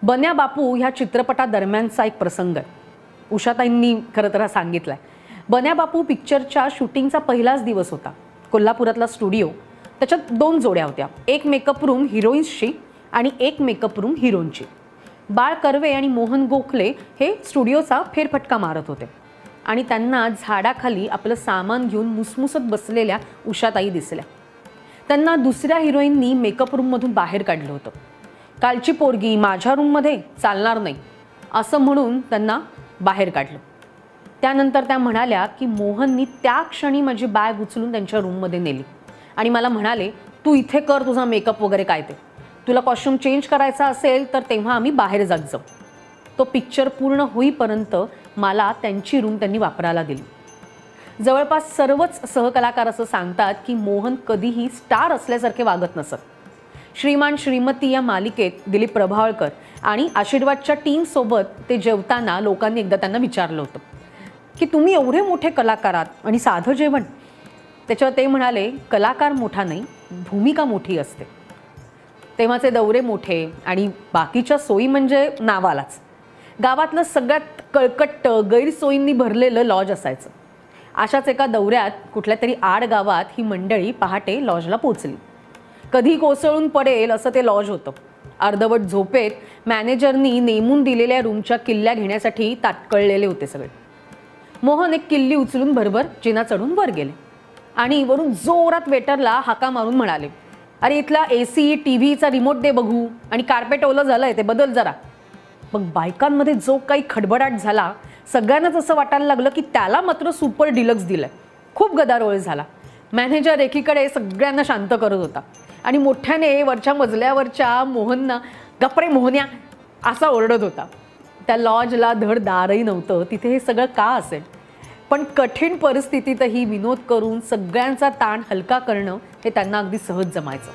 बन्या बापू ह्या चित्रपटादरम्यानचा एक प्रसंग आहे. उषाताईंनी खरं तर हा सांगितलाय. बन्या बापू पिक्चरच्या शूटिंगचा पहिलाच दिवस होता. कोल्हापुरातला स्टुडिओ, त्याच्यात 2 जोड्या होत्या. एक मेकअप रूम हिरोईन्सची आणि एक मेकअप रूम हिरोईनची. बाळ कर्वे आणि मोहन गोखले हे स्टुडिओचा फेरफटका मारत होते आणि त्यांना झाडाखाली आपलं सामान घेऊन मुसमुसत बसलेल्या उषाताई दिसल्या. त्यांना दुसऱ्या हिरोईननी मेकअप रूममधून बाहेर काढलं होतं. कालची पोरगी माझ्या रूममध्ये चालणार नाही असं म्हणून त्यांना बाहेर काढलं. त्यानंतर त्या म्हणाल्या की मोहननी त्या क्षणी माझी बॅग उचलून त्यांच्या रूममध्ये नेली आणि मला म्हणाले, तू इथे कर तुझा मेकअप वगैरे काय ते, तुला कॉस्ट्यूम चेंज करायचा असेल तर तेव्हा आम्ही बाहेर जात जाऊ. तो पिक्चर पूर्ण होईपर्यंत मला त्यांची रूम त्यांनी वापरायला दिली. जवळपास सर्वच सहकलाकार असं सांगतात की मोहन कधीही स्टार असल्यासारखे वागत नसत. श्रीमान श्रीमती या मालिकेत दिलीप प्रभावळकर आणि आशीर्वादच्या टीमसोबत ते जेवताना लोकांनी एकदा त्यांना विचारलं होतं की तुम्ही एवढे मोठे कलाकार आहात आणि साधं जेवण. त्याच्यावर ते म्हणाले, कलाकार मोठा नाही, भूमिका मोठी असते. तेव्हाचे दौरे मोठे आणि बाकीच्या सोयी म्हणजे नावालाच. गावातलं सगळ्यात कळकट्ट गैरसोयींनी भरलेलं लॉज असायचं. अशाच एका दौऱ्यात कुठल्या तरी आड गावात ही मंडळी पहाटे लॉजला पोचली. कधी कोसळून पडेल असं ते लॉज होतं. अर्धवट झोपेत मॅनेजरनी नेमून दिलेल्या रूमच्या किल्ल्या घेण्यासाठी ताटकळलेले होते सगळे. मोहन एक किल्ली उचलून भरभर जिना चढून वर गेले आणि वरून जोरात वेटरला हाका मारून म्हणाले, अरे इथला AC TV रिमोट दे बघू आणि कार्पेट ओलं झालंय ते बदल जरा. मग बायकांमध्ये जो काही खडबडाट झाला, सगळ्यांनाच असं वाटायला लागलं की त्याला मात्र सुपर डिलक्स दिलंय. खूप गदारोळ झाला. मॅनेजर एकीकडे सगळ्यांना शांत करत होता आणि मोठ्याने वरच्या मजल्यावरच्या मोहनना गप्रे मोहन्या असा ओरडत होता. त्या लॉजला धड दारही नव्हतं. तिथे हे सगळं का असेल? पण कठीण परिस्थितीतही विनोद करून सगळ्यांचा ताण हलका करणं हे त्यांना अगदी सहज जमायचं.